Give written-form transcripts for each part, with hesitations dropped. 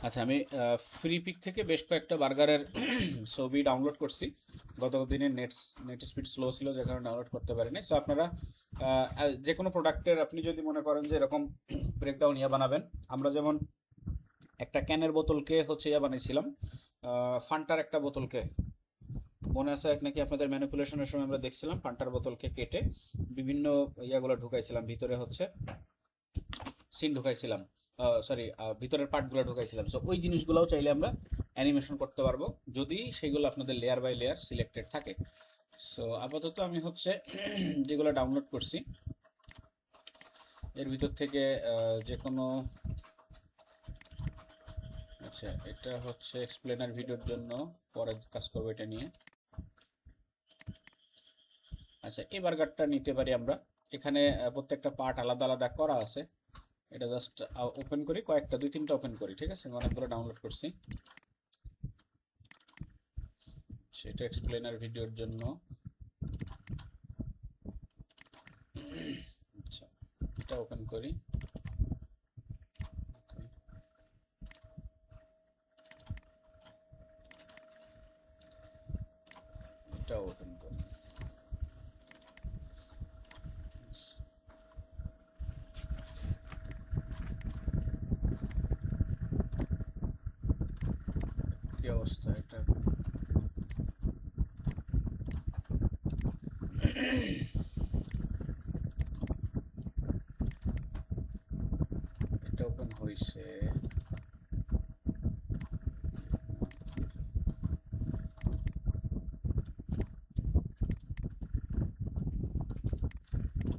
আচ্ছা, আমি free pick থেকে বেশ কয়েকটা বার্গারের ছবি ডাউনলোড করছি। গত দিনে নেট স্পিড স্লো ছিল, যে কারণে ডাউনলোড করতে পারিনি। সো আপনারা যে কোনো প্রোডাক্টের আপনি যদি মনে করেন যে এরকম ব্রেকডাউন ইয়া বানাবেন, আমরা যেমন একটা ক্যানের বোতলকে হচ্ছে ইয়া বানিয়েছিলাম, ফান্টার একটা বোতলকে, মনে আছে নাকি আপনাদের ম্যানিপুলেশনের সময় আমরা দেখছিলাম ফান্টার বোতলকে কেটে বিভিন্ন ইয়াগুলো ঢুকাইছিলাম ভিতরে, হচ্ছে সিন ঢুকাইছিলাম, সরি, ভিতরের পার্টগুলো ঢুকাইছিলাম। সো ওই জিনিসগুলোও চাইলে আমরা অ্যানিমেশন করতে পারবো, যদি সেগুলো আপনাদের লেয়ার বাই লেয়ার সিলেক্টেড থাকে। সো আপাতত আমি হচ্ছে যেগুলো ডাউনলোড করছি এর ভিতর থেকে যে কোনো, আচ্ছা এটা হচ্ছে এক্সপ্লেনার ভিডিওর জন্য, পরে কাজ করবো এটা নিয়ে। আচ্ছা, এই বার্গারটা নিতে পারি আমরা। এখানে প্রত্যেকটা পার্ট আলাদা আলাদা করা আছে। এটা জাস্ট ওপেন করি, কয়েকটা, দুই তিনটা ওপেন করি, ঠিক আছে? আমি অনেকগুলো ডাউনলোড করছি। সেটা এক্সপ্লেনার ভিডিওর জন্য। আচ্ছা, এটা ওপেন করি। এটা ওপেন করি। কি অবস্থা এটা? এটা ওপেন হইছে।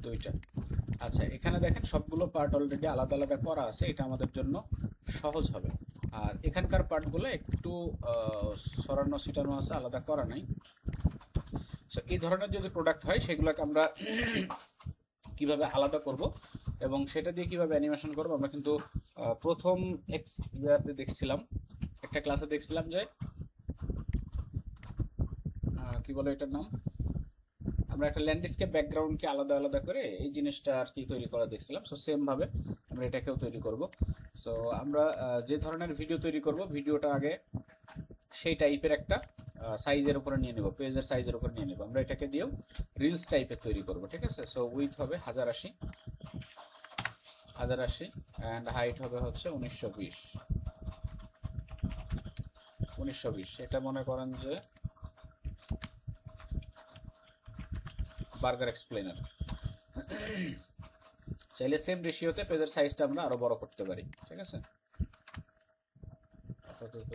দুইটা। আচ্ছা, এখানে দেখেন সবগুলো পার্ট অলরেডি আলাদা আলাদা করা আছে, এটা আমাদের জন্য সহজ হবে। আর এখানকার পার্টগুলো একটু সরানো ছিটানো আছে, আলাদা করা নাই। সো এই ধরনের যদি প্রোডাক্ট হয় সেগুলোকে আমরা কিভাবে আলাদা করব এবং সেটা দিয়ে কিভাবে অ্যানিমেশন করব, আমরা কিন্তু প্রথম এক্স ইয়াতে দেখছিলাম, একটা ক্লাসে দেখছিলাম যে কি বলে এটার নাম, আমরা একটা ল্যান্ডস্কেপ ব্যাকগ্রাউন্ডকে আলাদা আলাদা করে এই জিনিসটা আর কি তৈরি করা দেখছিলাম। সো সেম ভাবে আমরা এটাকেও তৈরি করব। সো আমরা যে ধরনের ভিডিও তৈরি করব, ভিডিওটা আগে সেই টাইপের একটা সাইজের উপরে নিয়ে নেব, পেজের সাইজের উপরে নিয়ে নেব। আমরা এটাকে দিয়েও রিলস টাইপের তৈরি করব, ঠিক আছে? সো উইথ হবে 1080, 1080, অ্যান্ড হাইট হবে হচ্ছে 1920, 1920। এটা মনে করেন যে বার্গার এক্সপ্লেনার। চাইলে সেম রেশিওতে পেজের সাইজটা আমরা আরো বড় করতে পারি, ঠিক আছে? আপাতত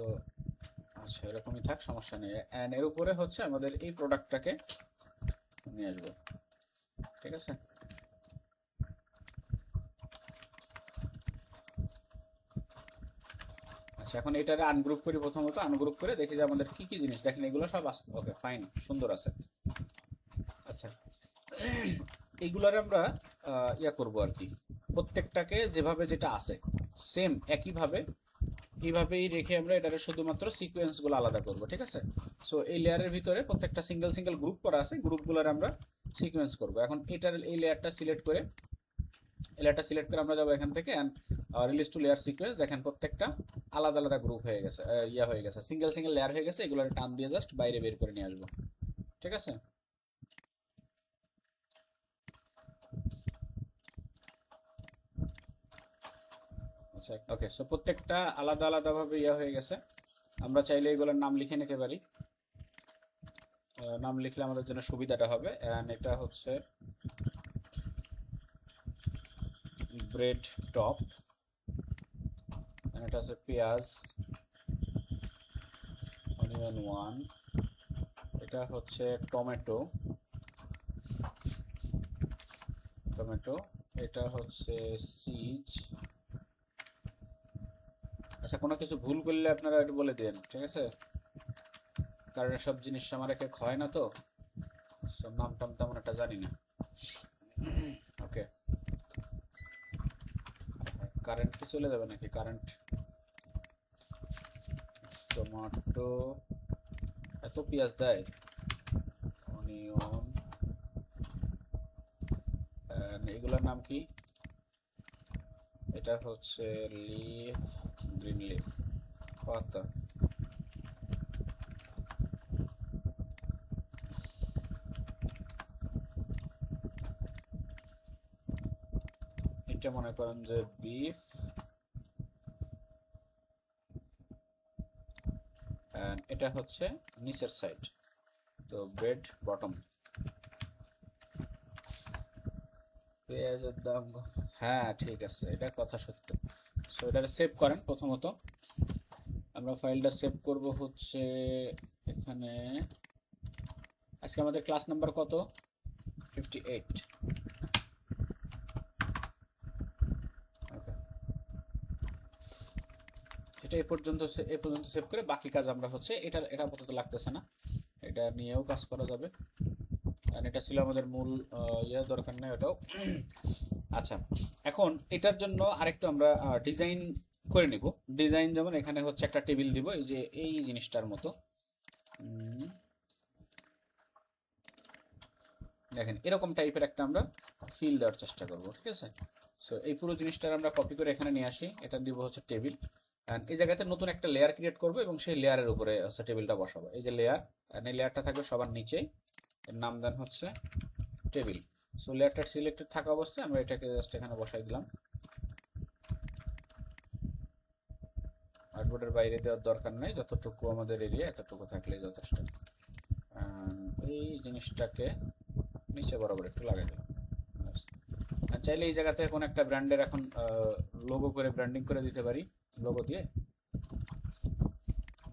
আচ্ছা এরকমই থাক, সমস্যা নেই। অ্যান্ড এর উপরে হচ্ছে আমাদের এই প্রোডাক্টটাকে নিয়ে আসবো, ঠিক আছে? আচ্ছা, এখন এটারে আনগ্রুপ করি। প্রথমত আনগ্রুপ করে দেখি যে আমাদের কি কি জিনিস, দেখেন এগুলো সব ওকে ফাইন, সুন্দর আছে। আচ্ছা, এইগুলার আমরা ইয়া করব আর কি, প্রত্যেকটাকে যেভাবে যেটা আছে সেম একইভাবে এইভাবেই রেখে আমরা এটারে শুধুমাত্র সিকোয়েন্সগুলো আলাদা করব, ঠিক আছে? সো এই লেয়ারের ভিতরে প্রত্যেকটা সিঙ্গেল সিঙ্গেল গ্রুপ করা আছে, গ্রুপগুলোর আমরা সিকোয়েন্স করব। এখন এটার এই লেয়ারটা সিলেক্ট করে, এই লেয়ারটা সিলেক্ট করে আমরা যাবো এখান থেকে and release to layer sequence. দেখেন প্রত্যেকটা আলাদা আলাদা গ্রুপ হয়ে গেছে, ইয়া হয়ে গেছে, সিঙ্গেল সিঙ্গেল লেয়ার হয়ে গেছে। এগুলোর টান দিয়ে জাস্ট বাইরে বের করে নিয়ে আসবো, ঠিক আছে? আচ্ছা ওকে, সো প্রত্যেকটা আলাদা আলাদা ভাবে ইয়া হয়ে গেছে। আমরা চাইলে এগুলোর নাম লিখে নিতে পারি। নাম লিখলে আমাদের জন্য সুবিধাটা হবে। এন্ড এটা হচ্ছে ব্রেড টপ, এটা হচ্ছে পেঁয়াজ, অনিয়ন ওয়ান, এটা হচ্ছে টমেটো, টমেটো, এটা হচ্ছে সিজ। আচ্ছা, কোনো কিছু ভুল করলে আপনারা একটু বলে দেন, ঠিক আছে? কারণ সব জিনিস আমার একে হয় না তো, সব নাম টাম তেমন একটা জানি না। ওকে, কারেন্ট কি চলে যাবে নাকি? কারেন্ট, টমেটো, এত পেঁয়াজ দেয়, অনিয়ন, এগুলোর নাম কি? এটা হচ্ছে লিফ, গ্রিন লিফ, পাতা। এটা মনে করেন যে বিফ, এটা হচ্ছে নিচের সাইড, তো বেড বটম। পেঁয়াজের দাম, হ্যাঁ ঠিক আছে, এটা কথা সত্য। সো এটা সেভ করেন। প্রথমত আমরা ফাইলটা সেভ করব হচ্ছে এখানে। আজকে আমাদের ক্লাস নাম্বার কত? 58। ওকে, এটা এই পর্যন্ত সেভ করে বাকি কাজ আমরা হচ্ছে এটা আপাতত লাগতেছে না, এটা নিয়েও কাজ করা যাবে। আর এটা ছিল আমাদের মূল দরকার নেই ওটাও। আচ্ছা, এখন এটার জন্য আরেকটু আমরা ডিজাইন করে নিব। ডিজাইন যেমন এখানে হচ্ছে একটা টেবিল দিব, এই যে এই জিনিসটার মতো। দেখেন এরকম টাইপের একটা আমরা ফিল দেওয়ার চেষ্টা করব, ঠিক আছে? সো এই পুরো জিনিসটার আমরা কপি করে এখানে নিয়ে আসি, এটা দিব হচ্ছে টেবিল। অ্যান্ড এই জায়গাতে নতুন একটা লেয়ার ক্রিয়েট করব এবং সেই লেয়ারের উপরে হচ্ছে টেবিলটা বসাবো। এই যে লেয়ার, এই লেয়ারটা থাকবে সবার নিচে, এর নাম দেন হচ্ছে টেবিল। সো লেয়ারটা সিলেক্টেড থাকা অবস্থায় আমরা এটাকে জাস্ট এখানে বসাই দিলাম। আর্টবোর্ডের বাইরে দেওয়ার দরকার নাই, যতটুকু আমাদের এরিয়া এতটুকু থাকলেই যথেষ্ট। এই জিনিসটাকে নিচে বরাবর একটু লাগাই দিলাম। চাইলে এই জায়গাতে এখন একটা ব্র্যান্ডের এখন লোগো করে ব্র্যান্ডিং করে দিতে পারি, লোগো দিয়ে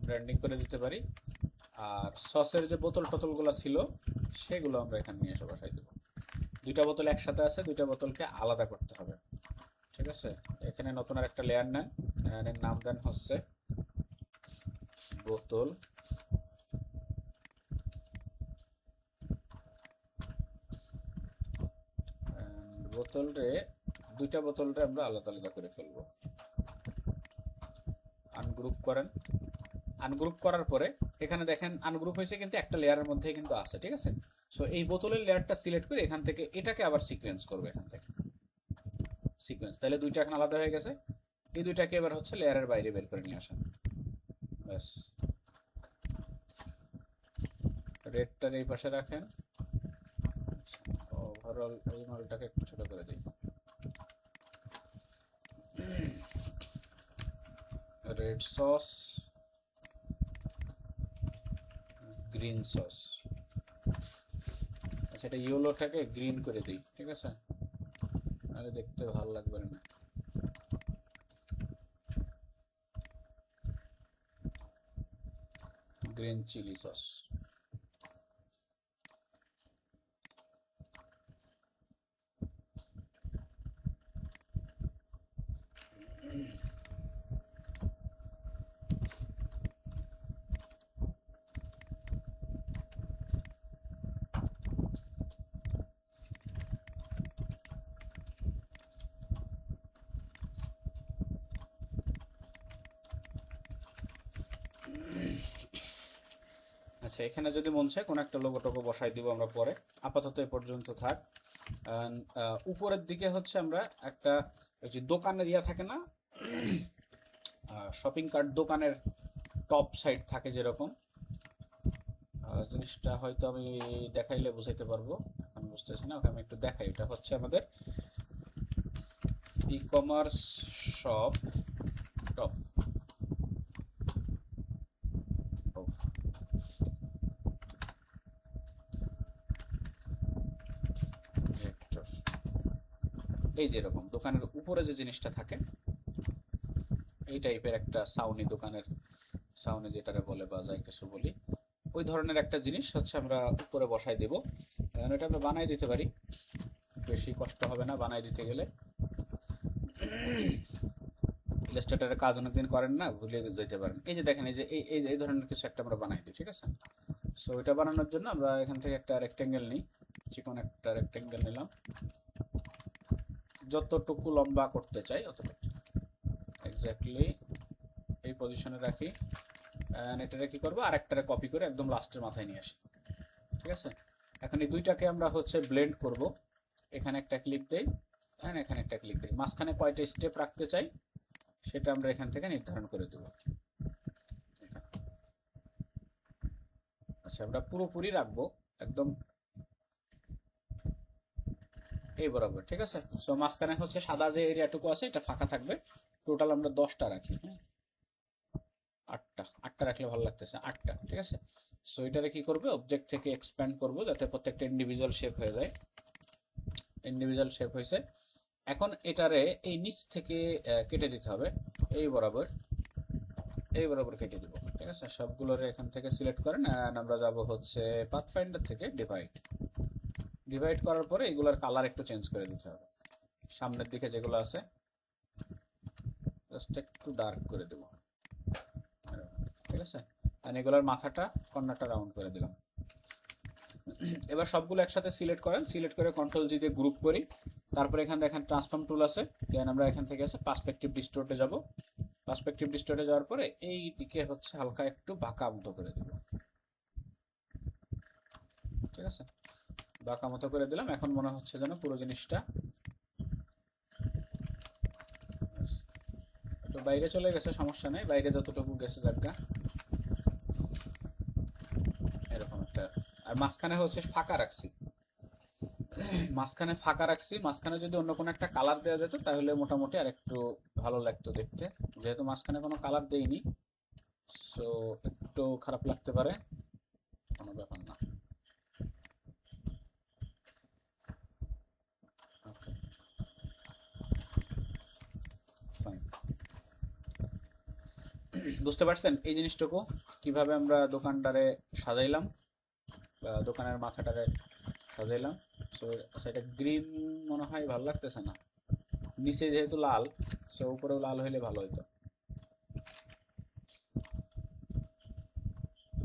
ব্র্যান্ডিং করে দিতে পারি। আর সসের যে বোতল টোতলগুলো ছিল সেগুলো আমরা এখানে নিয়ে এসে বসাই দেবো। দুইটা বোতল একসাথে আছে, দুইটা বোতলকে আলাদা করতে হবে, ঠিক আছে? এখানে নতুন আর একটা লেয়ার নেন, এর নাম দেন হচ্ছে বোতল। দুইটা বোতলটা আমরা আলাদা আলাদা করে ফেলবো। আনগ্রুপ করেন। আনগ্রুপ করার পরে এখানে দেখেন আনগ্রুপ হয়েছে কিন্তু একটা লেয়ারের মধ্যে কিন্তু আছে, ঠিক আছে? সো এই বোতলের লেয়ারটা সিলেক্ট করে এখান থেকে এটাকে আবার সিকোয়েন্স করবে, এখান থেকে সিকোয়েন্স, তাহলে দুইটা এখন আলাদা হয়ে গেছে। এই দুইটাকে এবার হচ্ছে লেয়ারের বাইরে বের করে নিয়ে আসেন, ব্যাস। রেডটার এই পাশে রাখেন। ওভারঅল এই মালটাকে একটু ছোট করে দিই। Red sauce, green sauce. আচ্ছা, এটা ইয়েলোটাকে গ্রিন করে দিই, ঠিক আছে? আরে দেখতে ভালো লাগবে না। Green chilli sauce. আচ্ছা, এখানে যদি মন চায় কোনো একটা লোগো টোগো বসাই দিব আমরা পরে, আপাতত এ পর্যন্ত থাক। উপরের দিকে হচ্ছে আমরা একটা ওই যে দোকানের ইয়া থাকে না, শপিং কার্ট দোকানের টপ সাইড থাকে যেরকম, জিনিসটা হয়তো আমি দেখাইলে বুঝাইতে পারবো, এখন বুঝতেছি না। ওকে আমি একটু দেখাই। এটা হচ্ছে আমাদের ই কমার্স শপ টপ। এই যেরকম দোকানের উপরে যে জিনিসটা থাকে এই টাইপের একটা সাউনি, দোকানের সাউনি যেটারে বলে বা যাই কিছু বলি, ওই ধরনের একটা জিনিস হচ্ছে আমরা উপরে বসাই দেব। এটা আমরা বানাই দিতে পারি, বেশি কষ্ট হবে না বানাই দিতে গেলে। ইলাস্ট্রেটরের কাজ অনেকদিন করেন না, ভুলে যেতে পারেন। এই যে দেখেন, এই যে এই ধরনের কিছু একটা আমরা বানাই দিই, ঠিক আছে? সো এটা বানানোর জন্য আমরা এখান থেকে একটা রেক্টেঙ্গেল নিই, চিকন একটা রেক্টেঙ্গেল নিলাম, যতটুকু লম্বা করতে চাই অতটুকু এক্স্যাক্টলি এই পজিশনে রাখি। এটারে কি করবো, আরেকটারে কপি করে একদম লাস্টের মাথায় নিয়ে আসি, ঠিক আছে? এখন এই দুইটাকে আমরা হচ্ছে ব্লেন্ড করব। এখানে একটা ক্লিক দেই, এখানে একটা ক্লিক দেই, মাঝখানে কয়টা স্টেপ রাখতে চাই সেটা আমরা এখান থেকে নির্ধারণ করে দেব। আচ্ছা, আমরা পুরোপুরি রাখবো একদম এই বরাবর, ঠিক আছে। সো মাঝখানে হচ্ছে সাদা যে এরিয়াটুকু আছে এটা ফাঁকা থাকবে। টোটাল আমরা 10টা রাখি, হ্যাঁ 8টা রাখলে ভালো লাগতেছে, 8টা, ঠিক আছে। সো এটারে কি করবে, অবজেক্ট থেকে এক্সপ্যান্ড করব যাতে প্রত্যেকটা ইন্ডিভিজুয়াল শেপ হয়ে যায়। ইন্ডিভিজুয়াল শেপ হয়েছে। এখন এটারে এই নিচ থেকে কেটে দিতে হবে এই বরাবর, এই বরাবর কেটে দিব, ঠিক আছে। সবগুলোরে এখান থেকে সিলেক্ট করেন, আমরা যাব হচ্ছে পাথফাইন্ডার থেকে ডিভাইড করার পরে এগুলোর কালার একটু চেঞ্জ করে দিতে হবে। সামনের দিকে যেগুলো আছে জাস্ট একটু ডার্ক করে দেব, ঠিক আছে। আর এগুলোর মাথাটা কর্নারটা রাউন্ড করে দিলাম। এবার সবগুলো একসাথে সিলেক্ট করেন, সিলেক্ট করে কন্ট্রোল জি দিয়ে গ্রুপ করি। তারপরে এখানে দেখেন ট্রান্সফর্ম টুল আছে, দেন আমরা এখান থেকে আছে পার্সপেক্টিভ ডিস্টোর্টে যাব। পার্সপেক্টিভ ডিস্টোর্টে যাওয়ার পরে এই দিকে হচ্ছে হালকা একটু বাঁকা মতো করে দেব, ঠিক আছে। বাঁকা মতো করে দিলাম। এখন মনে হচ্ছে যেন পুরো জিনিসটা একটু বাইরে চলে গেছে, সমস্যা নেই, বাইরে যতটুকু গেছে জায়গা এরকম একটা। আর মাঝখানে হচ্ছে ফাঁকা রাখছি, মাঝখানে যদি অন্য কোনো একটা কালার দেওয়া যেত তাহলে মোটামুটি আর একটু ভালো লাগতো দেখতে। যেহেতু মাঝখানে কোনো কালার দেইনি, সো একটু খারাপ লাগতে পারে, কোনো ব্যাপার না। ওকে, ফাইন। বুঝতে পারছেন এই জিনিসটুকু কিভাবে আমরা দোকানটারে সাজাইলাম, বা দোকানের মাথাটারে সাজাইলাম। সো সেটা গ্রিন মনে হয় ভালো লাগতেছে না, নিচে যেহেতু লাল, সো উপরেও লাল হইলে ভালো হইতো।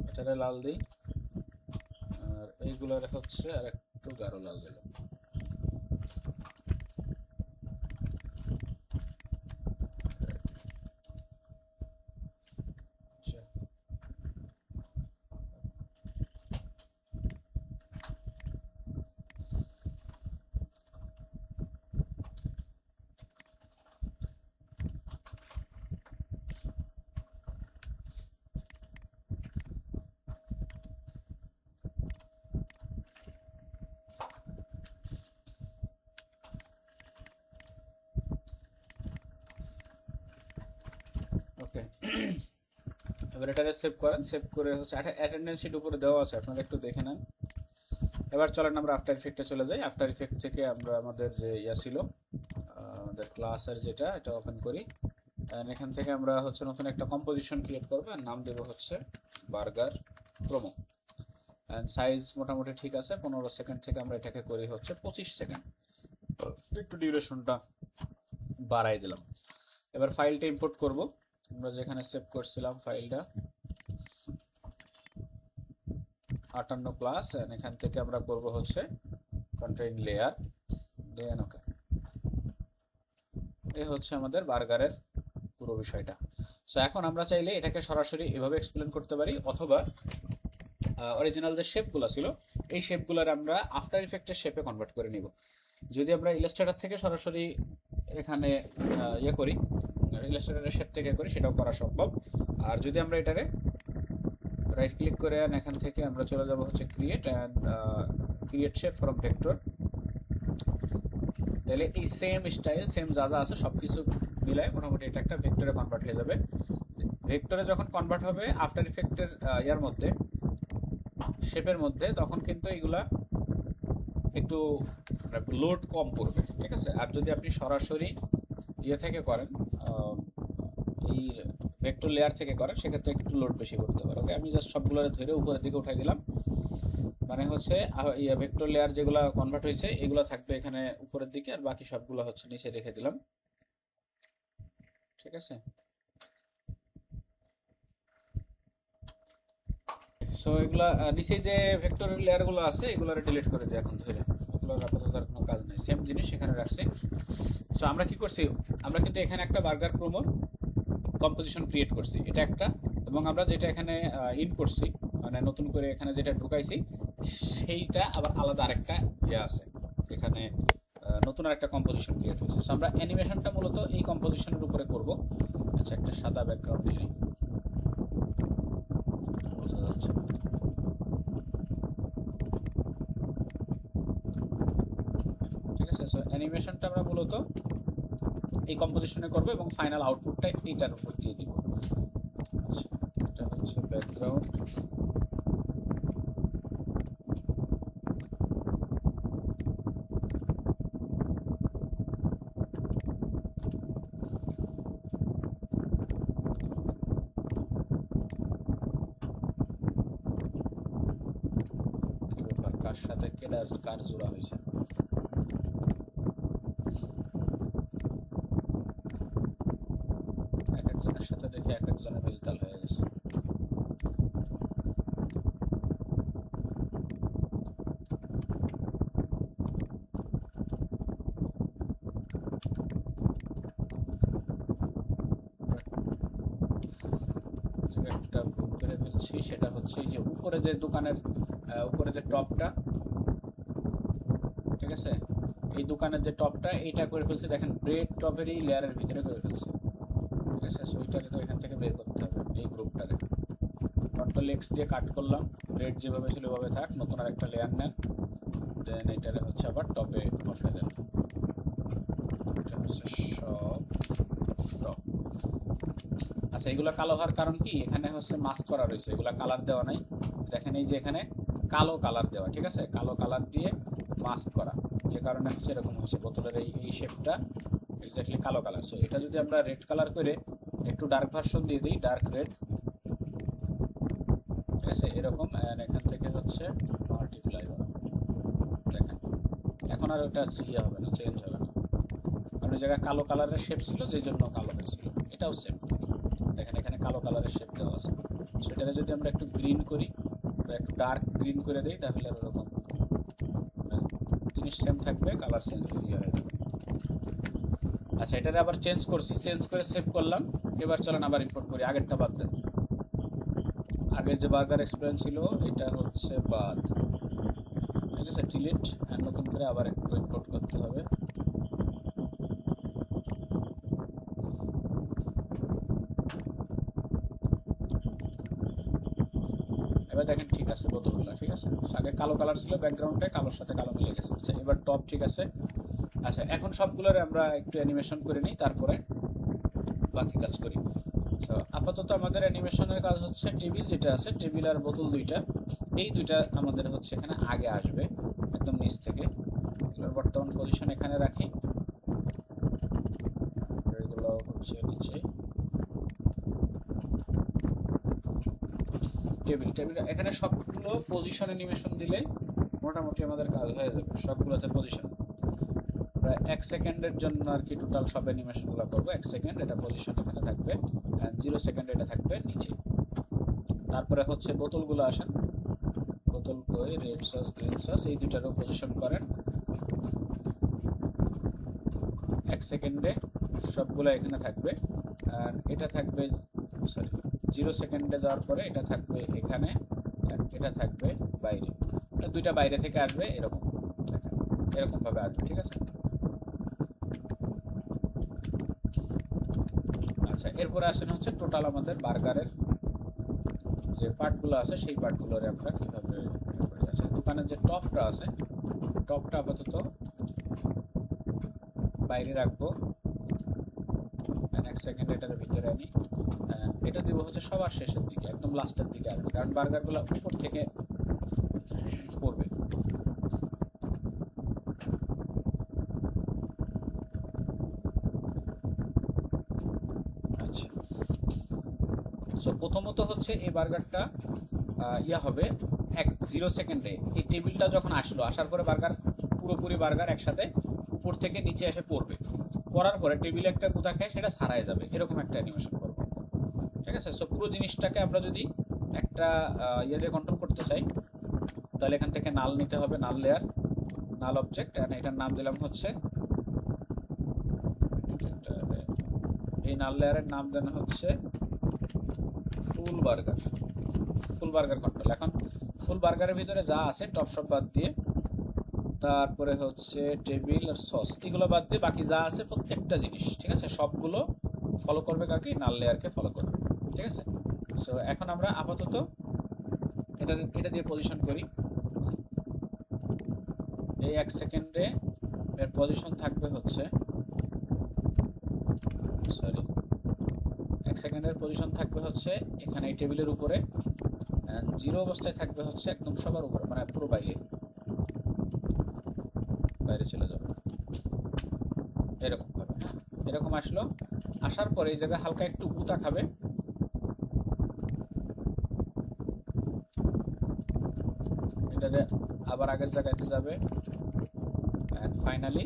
এটারে লাল দিই, আর এইগুলোর হচ্ছে আর একটু গাঢ় লাল দিলাম। ওকে, এবার এটাকে সেভ করেন, সেভ করে হচ্ছে অ্যাটেন্ডেন্স শিট উপরে দেওয়া আছে, আপনারা একটু দেখে নেন। এবার চলেন আমরা আফটার ইফেক্টে চলে যাই। আফটার ইফেক্ট থেকে আমরা আমাদের যে ইয়া ছিল আমাদের ক্লাসের যেটা, এটা ওপেন করি। এখান থেকে আমরা হচ্ছে নতুন একটা কম্পোজিশন ক্রিয়েট করবো, আর নাম দেবো হচ্ছে বার্গার প্রোমো। অ্যান্ড সাইজ মোটামুটি ঠিক আছে, 15 সেকেন্ড থেকে আমরা এটাকে করি হচ্ছে 25 সেকেন্ড, একটু ডিউরেশনটা বাড়াই দিলাম। এবার ফাইলটা ইম্পোর্ট করব, আমরা যেখানে সেভ করছিলাম ফাইলটা 58 ক্লাস, এখান থেকে আমরা করব হচ্ছে কন্টেইন লেয়ার, দেন ওকে। এই হচ্ছে আমাদের বার্গারের পুরো বিষয়টা। সো এখন আমরা চাইলে এটাকে সরাসরি এভাবে এক্সপ্লেন করতে পারি, অথবা অরিজিনাল যে শেপগুলো ছিল এই শেপগুলোর আমরা আফটার ইফেক্টের শেপে কনভার্ট করে নিব। যদি আমরা ইলাস্ট্রেটর থেকে সরাসরি এখানে ইয়ে করি, ইলাস্ট্রেটরের শেপ থেকে করি, সেটাও করা সম্ভব। আর যদি আমরা এটারে রাইট ক্লিক করে এখান থেকে আমরা চলে যাব হচ্ছে ক্রিয়েট শেপ ফ্রম ভেক্টর, তাহলে এই সেম স্টাইল সেম যা যা আছে সব কিছু মিলায় মোটামুটি এটা একটা ভেক্টরে কনভার্ট হয়ে যাবে। ভেক্টরে যখন কনভার্ট হবে আফটার ইফেক্টের ইয়ার মধ্যে, শেপের মধ্যে, তখন কিন্তু এগুলা একটু লোড কম পড়বে, ঠিক আছে। আর যদি আপনি সরাসরি ইয়ে থেকে করেন, এই ভেক্টর লেয়ার থেকে করেন, সেক্ষেত্রে একটু লোড বেশি করতে পারে। ওকে, আমি জাস্ট সবগুলো ধরে উপরের দিকে উঠাই দিলাম, মানে হচ্ছে ভেক্টর লেয়ার যেগুলো কনভার্ট হয়েছে এগুলো থাকবে এখানে উপরের দিকে, আর বাকি সবগুলো হচ্ছে নিচে রেখে দিলাম, ঠিক আছে। সো এগুলা নিচে যে ভেক্টর লেয়ারগুলো আছে এগুলোরে ডিলিট করে দিই এখন ধরে, এগুলোর আপাতত আর কোনো কাজ নেই, সেম জিনিস এখানে রাখছি। সো আমরা কি করছি, আমরা কিন্তু এখানে একটা বার্গার প্রোমোর কম্পোজিশন ক্রিয়েট করছি, এটা একটা, এবং আমরা যেটা এখানে ইন করছি মানে নতুন করে এখানে যেটা ঢুকাইছি সেইটা আবার আলাদা আরেকটা ইয়ে আছে এখানে, নতুন আরেকটা কম্পোজিশন ক্রিয়েট হয়েছে। সো আমরা অ্যানিমেশনটা মূলত এই কম্পোজিশনের উপরে করব। আচ্ছা, একটা সাদা ব্যাকগ্রাউন্ড নিয়ে বোঝা যাচ্ছে না। আছে। সো অ্যানিমেশনটা আমরা মূলত এই কম্পোজিশনে করব এবং ফাইনাল আউটপুটটা এইটার উপর দিয়ে দিব। আচ্ছা, এটা হচ্ছে ব্যাকগ্রাউন্ড। কার সাথে কার জোড়া হয়েছে? এক একজনের সাথে দেখে এক একজনের মিলতাল হয়ে গেছে। একটা ভুল করে ফেলছি, সেটা হচ্ছে এই যে উপরে যে দোকানের উপরে যে টপটা, ঠিক আছে, এই দোকানের যে টপটা এইটা করে ফেলছি, দেখেন ব্রেড টপের এই লেয়ারের ভিতরে করে ফেলছি, ঠিক আছে। সো ওইটাকে তো এখান থেকে বের করতে হবে, এই গ্রুপটাকে কন্ট্রোল এক্স দিয়ে কাট করলাম, ব্রেড যেভাবে ছিল ওভাবে থাক, নতুন আর একটা লেয়ার নেন, দেন এটারে হচ্ছে আবার টপে বসাই দেন। এটা হচ্ছে সব টপ। আচ্ছা, এগুলো কালো হওয়ার কারণ কি? এখানে হচ্ছে মাস্ক করা রয়েছে, এগুলো কালার দেওয়া নাই। দেখেন এই যে এখানে কালো কালার দেওয়া, ঠিক আছে, কালো কালার দিয়ে মাস্ক করা, যে কারণে হচ্ছে এরকম হচ্ছে বোতলের এই শেপটা এক্স্যাক্টলি কালো কালার। সো এটা যদি আমরা রেড কালার করে একটু ডার্ক ভার্সন দিয়ে দিই, ডার্ক রেড, ঠিক আছে, এরকম। এখান থেকে হচ্ছে মাল্টিপ্লাই করা, দেখেন এখন আর ওটা ইয়ে হবে না, চেঞ্জ হবে না, কারণ ওই জায়গায় কালো কালারের শেপ ছিল, যেই জন্য কালো হয়েছিল। এটাও সেম, দেখেন এখানে কালো কালারের শেপ দেওয়া আছে। সেটাকে যদি আমরা একটু গ্রিন করি বা একটু ডার্ক গ্রিন করে দিই, তাহলে ওরকম জিনিস সেম থাকবে, কালার চেঞ্জ হয়ে যাবে। আচ্ছা, এটারে আবার চেঞ্জ করছি, চেঞ্জ করে সেভ করলাম। এবার চলেন আবার ইম্পোর্ট করি, আগেরটা বাদ দেন, আগের যে বার্গার এক্সপিরিয়েন্স ছিল এটা হচ্ছে বাদ, ঠিক আছে, ডিলিট, আর নতুন করে আবার একটু ইম্পোর্ট করতে হবে। এবার দেখেন ঠিক আছে, বোতলগুলো ঠিক আছে, আগে কালো কালার ছিল, ব্যাকগ্রাউন্ডে কালোর সাথে কালো মিলে গেছে। আচ্ছা, এবার টপ ঠিক আছে। আচ্ছা, এখন সবগুলোর আমরা একটু অ্যানিমেশন করে নিই, তারপরে বাকি কাজ করি। তো আপাতত আমাদের অ্যানিমেশনের কাজ হচ্ছে টেবিল যেটা আছে, টেবিল আর বোতল দুইটা, এই দুইটা আমাদের হচ্ছে এখানে আগে আসবে একদম নিচ থেকে। এবার বর্তমান পজিশন এখানে রাখি, এগুলো হচ্ছে নিচে। টেবিল এখানে সবগুলো পজিশন অ্যানিমেশন দিলে মোটামুটি আমাদের কাজ হয়ে যাবে, সবগুলোতে পজিশন। প্রায় 1 সেকেন্ডের জন্য আর কি টোটাল সব অ্যানিমেশনগুলো করবো। 1 সেকেন্ড এটা পজিশন এখানে থাকবে, 0 সেকেন্ড এটা থাকবে নিচে। তারপরে হচ্ছে বোতলগুলো আসেন, বোতল কই, রেড সস গ্রিন সস, এই দুটারও পজিশন করেন। 1 সেকেন্ডে সবগুলো এখানে থাকবে, আর এটা থাকবে, সরি, 0 সেকেন্ডে যাওয়ার পরে এটা থাকবে এখানে, এটা থাকবে বাইরে, দুইটা বাইরে থেকে আসবে, এরকম দেখেন, এরকম ভাবে আসবে, ঠিক আছে। আচ্ছা, এরপরে আসেন হচ্ছে টোটাল আমাদের বার্গারের যে পার্টগুলো আছে, সেই পার্টগুলোরে আমরা কিভাবে করি। আচ্ছা, দোকানের যে টপটা আছে, টপটা আপাতত বাইরে রাখবো, 1 সেকেন্ড এটার ভিতরে আনি, এটা দিব হচ্ছে সবার শেষের দিকে, একদম লাস্টের দিকে আসবে, কারণ বার্গারগুলো উপর থেকে পড়বে। আচ্ছা, সো প্রথমত হচ্ছে এই বার্গারটা ইয়া হবে 0 সেকেন্ডে। এই টেবিলটা যখন আসলো, আসার পরে বার্গার, পুরোপুরি বার্গার একসাথে উপর থেকে নিচে এসে পড়বে, পড়ার পরে টেবিলে একটা গুঁতা খায়, সেটা ছাড়াই যাবে, এরকম একটা অ্যানিমেশন করবো, ঠিক আছে। সো পুরো জিনিসটাকে আমরা যদি একটা ইয়ে দিয়ে কন্ট্রোল করতে চাই, তাহলে এখান থেকে নাল নিতে হবে, নাল লেয়ার, নাল অবজেক্ট, এটার নাম দিলাম হচ্ছে, এই নাল লেয়ারের নাম দেন হচ্ছে ফুল বার্গার, ফুল বার্গার কন্ট্রোল। এখন ফুল বার্গারের ভিতরে যা আছে টপ সব বাদ দিয়ে, তারপরে হচ্ছে টেবিল আর সস, এগুলো বাদ দিয়ে বাকি যা আছে প্রত্যেকটা জিনিস, ঠিক আছে, সবগুলো ফলো করবে কাকে? নাল লেয়ারকে ফলো করবে, ঠিক আছে। সো এখন আমরা আপাতত এটা দিয়ে পজিশন করি, এই 1 সেকেন্ডে এর পজিশন থাকবে হচ্ছে, সরি, 1 সেকেন্ডের পজিশন থাকবে হচ্ছে এখানে এই টেবিলের উপরে, অ্যান্ড 0 অবস্থায় থাকবে হচ্ছে একদম সবার উপরে, মানে পুরো বাইরে বাইরে চলে যাবে এরকম ভাবে। হ্যাঁ, এরকম আসলো, আসার পরে এই জায়গায় হালকা একটু উতা খাবে, এটারে আবার আগের জায়গাতে যাবে, অ্যান্ড ফাইনালি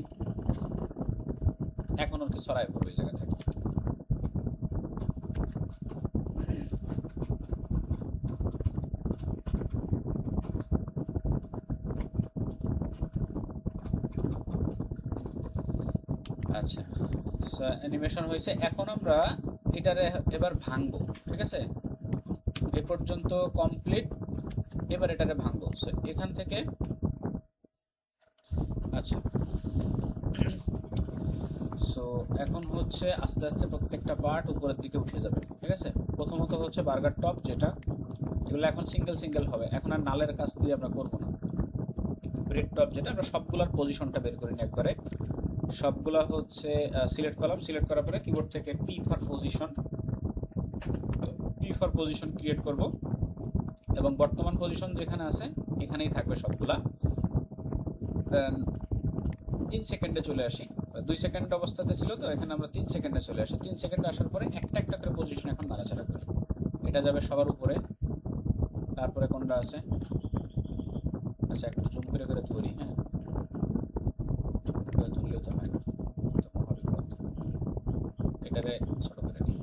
এখন ওকে সরাই পড়বে এই জায়গা থেকে। আচ্ছা, অ্যানিমেশন হয়েছে, এখন আমরা এটারে এবার ভাঙবো, ঠিক আছে? এ পর্যন্ত কমপ্লিট, এবার এটারে ভাঙবো। সো এখান থেকে, আচ্ছা, সো এখন হচ্ছে আস্তে আস্তে প্রত্যেকটা পার্ট উপরের দিকে উঠে যাবে, ঠিক আছে? প্রথমত হচ্ছে বার্গার টপ, যেটা এগুলো এখন সিঙ্গেল সিঙ্গেল হবে, এখন আর নালের কাজ দিয়ে আমরা করবো না। ব্রেড টপ যেটা, আমরা সবগুলোর পজিশনটা বের করে নিই একবারে, সবগুলা হচ্ছে সিলেক্ট করলাম, সিলেক্ট করার পরে কিবোর্ড থেকে পি ফর পজিশন ক্রিয়েট করব, এবং বর্তমান পজিশন যেখানে আছে এখানেই থাকবে সবগুলা। 3 সেকেন্ডে চলে আসি, 2 সেকেন্ড অবস্থাতে ছিল, তো এখানে আমরা 3 সেকেন্ডে চলে আসি। 3 সেকেন্ডে আসার পরে একটা একটা করে পজিশন এখন নাড়াচাড়া করি, এটা যাবে সবার উপরে। তারপরে কোনটা আছে, আচ্ছা একটু জুম করে করে ধরি, হ্যাঁ, ধরলেও তো হয় না, এটারে ছোট করে নিই,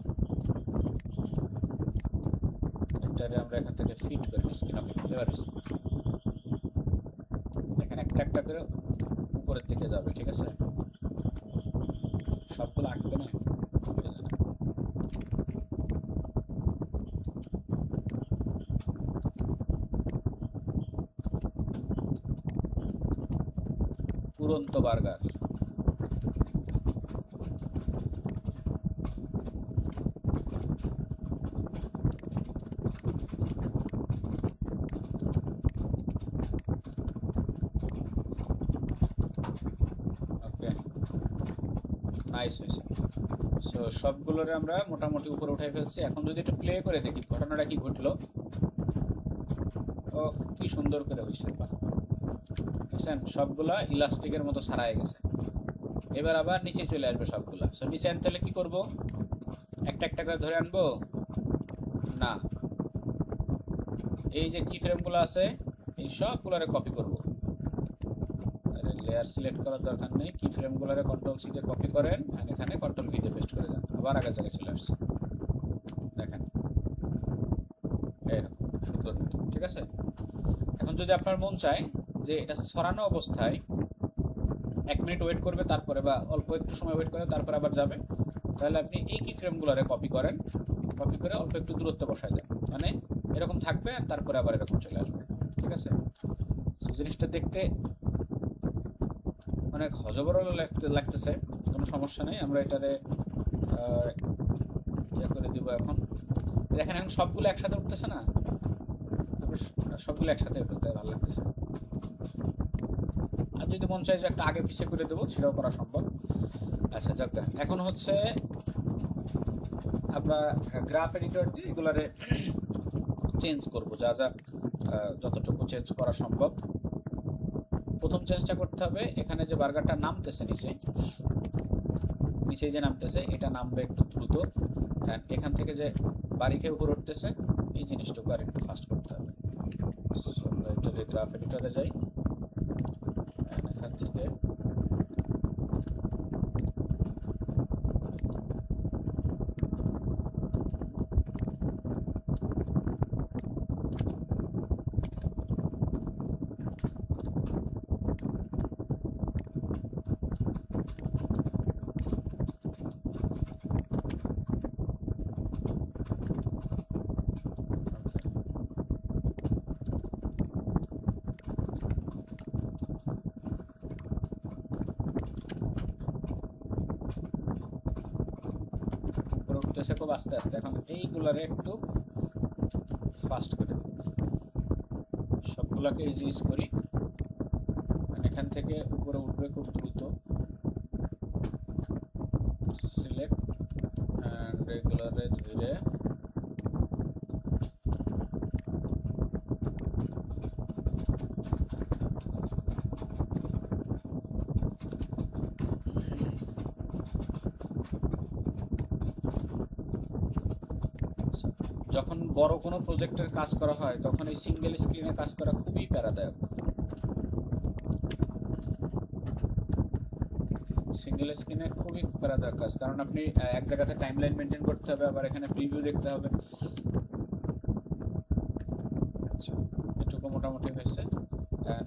এটারে আমরা এখান থেকে ফিট করে নিই, স্ক্রিন অফ করতে পারি, এখানে একটা একটা করে উপরের দিকে যাবে, ঠিক আছে? সবগুলো আঁকবে না, উড়ন্ত বার্গার। ওকে, নাইস হয়েছে। সো সবগুলোরে আমরা মোটামুটি উপরে উঠাই ফেলছি। এখন যদি একটু প্লে করে দেখি ঘটনাটা কি ঘটলো। ও, কি সুন্দর করে হয়েছে, বুঝছেন? সবগুলা ইলাস্টিকের মতো ছাড়াই গেছে। এবার আবার নিচে চলে আসবে সবগুলা। সো নিচে আনতে হলে কি করবো, একটা একটা করে ধরে আনবো না, এই যে কি ফ্রেমগুলো আছে এই সবগুলোরে কপি করব। লেয়ার সিলেক্ট করার দরকার নেই, কি ফ্রেমগুলোরে কন্ট্রোল সি দিয়ে কপি করেন, আর এখানে কন্ট্রোল ভি দিয়ে পেস্ট করে দেন, আবার আগের জায়গায় চলে আসছে, দেখেন এইরকম সুন্দর, ঠিক আছে? এখন যদি আপনার মন চায় যে এটা সরানো অবস্থায় 1 মিনিট ওয়েট করবে, তারপরে বা অল্প একটু সময় ওয়েট করে তারপরে আবার যাবে, তাহলে আপনি এই কি ফ্রেমগুলোরে কপি করেন, কপি করে অল্প একটু দূরত্ব বসায় দেন, মানে এরকম থাকবে আর তারপরে আবার এরকম চলে আসবে, ঠিক আছে? জিনিসটা দেখতে অনেক হজবরল লাগতেছে, কোনো সমস্যা নেই, আমরা এটারে ইয়ে করে দিব। এখন দেখেন এখন সবগুলো একসাথে উঠতেছে না, সবগুলো একসাথে উঠতে ভালো লাগতেছে। আর যদি মন চায় যে একটা আগে পিছিয়ে করে দেবো, সেটাও করা সম্ভব। আচ্ছা যাক, এখন হচ্ছে আমরা গ্রাফ এডিটর দিয়ে এগুলারে চেঞ্জ করব, যা যা যতটুকু চেঞ্জ করা সম্ভব। প্রথম চেঞ্জটা করতে হবে, এখানে যে বার্গারটা নামতেছে নিচে নিচে যে নামতেছে, এটা নামবে একটু দ্রুত, এখান থেকে যে বাড়ি খেয়ে উপর উঠতেছে এই জিনিসটুকু আর একটু ফাস্ট করতে হবে। এটাতে গ্রাফ এডিটরে যাই, এখান থেকে উঠতেছে খুব আস্তে আস্তে, এখন এইগুলারে একটু ফাস্ট করে দেব, সবগুলাকে ইজি করি, এখান থেকে উপরে উঠবে খুব দ্রুত, সিলেক্ট অ্যান্ড রেগুলারে ধরে যখন বড় কোনো প্রজেক্টের কাজ করা হয় তখন এই সিঙ্গেল স্ক্রিনে কাজ করা খুবই প্যারাদায়ক। সিঙ্গেল স্ক্রিনে খুবই প্যারাদায়ক কাজ, কারণ আপনি এক জায়গাতে টাইমলাইন মেনটেন করতে হবে, আবার এখানে প্রিভিউ দেখতে হবে। আচ্ছা, এটুকু মোটামুটি হয়েছে।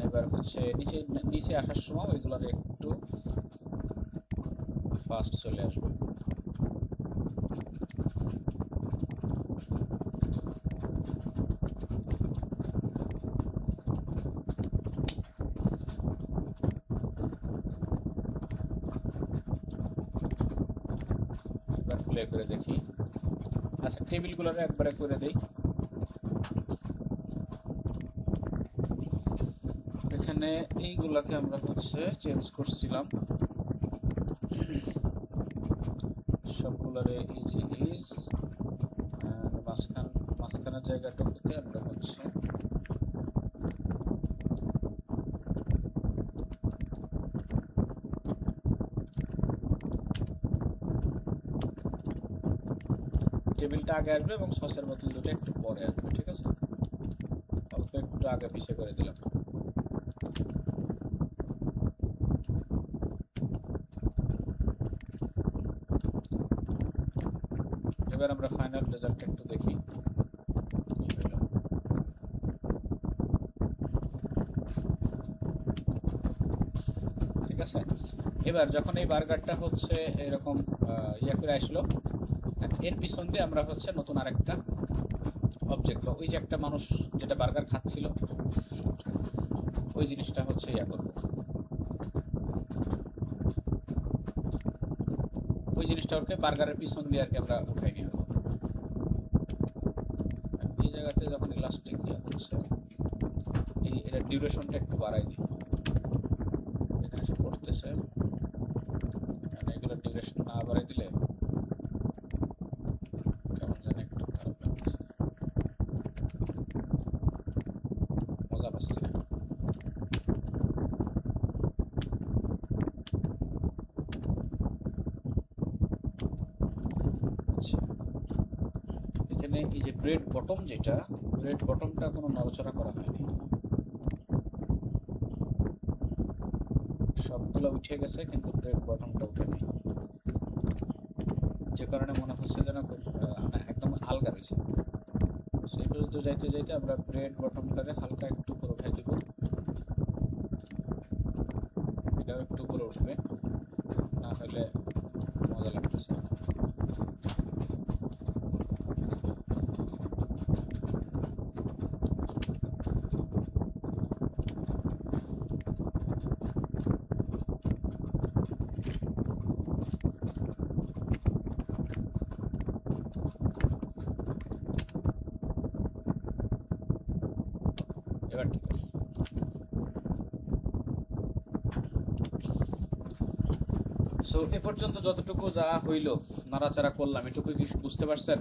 এবার হচ্ছে নিচে নিচে আসার সময় ওইগুলোর একটু ফাস্ট চলে আসবে। এবার প্লে করে দেখি। আচ্ছা, টেবিলগুলোরে একবারে করে দেই। এখানে এইগুলাকে আমরা হচ্ছে চেঞ্জ করছিলাম, সবগুলারে ইজি ইজ, মাঝখানের জায়গাটুকুতে আমরা হচ্ছে টেবিলটা আগে আসবে এবং সসের বোতল দুটো একটু পরে আসবে, ঠিক আছে? অল্প একটু আগে পিছিয়ে করে দিলাম। এবার আমরা ফাইনাল রেজাল্ট একটু দেখি কি হলো। ঠিক আছে, এবার যখন এই বার্গারটা হচ্ছে এরকম ইয়ে করে আসলো, এর পিছন দিয়ে আমরা হচ্ছে নতুন আরেকটা অবজেক্ট বা ওই যে একটা মানুষ যেটা বার্গার খাচ্ছিল ওই জিনিসটা হচ্ছে ইয়া করবো, ওই জিনিসটা ওকে বার্গারের পিছন দিয়ে আর কি আমরা উঠাই নিয়ে আসবো। এই জায়গাতে যখন ইলাস্টিক ইয়া হচ্ছে এটা ডিউরেশনটা একটু বাড়াই দিই, এখানে সে পড়তেছে, এগুলো ডিউরেশন না বাড়াই দিলে কেমন জানি একটু খারাপ লাগতেছে, মজা পাচ্ছি না। এখানে এই যে ব্রেড বটম, যেটা ব্রেড বটমটা কোনো নড়াচড়া করা হয়নি, সবগুলো উঠে গেছে কিন্তু ব্রেড বটমটা উঠে নেই, যে কারণে মনে হচ্ছে যেন একদম আলগা রয়েছে। সেই পর্যন্ত যাইতে যাইতে আমরা ব্রেড বটমটারে হালকা একটু উপরে উঠাই দিব, এটাও একটু উপরে উঠবে, না হলে মজা লাগতেছে। এবার ঠিক আছে। সো এ পর্যন্ত যতটুকু যা হইল নাড়াচাড়া করলাম, এটুকু কি বুঝতে পারছেন?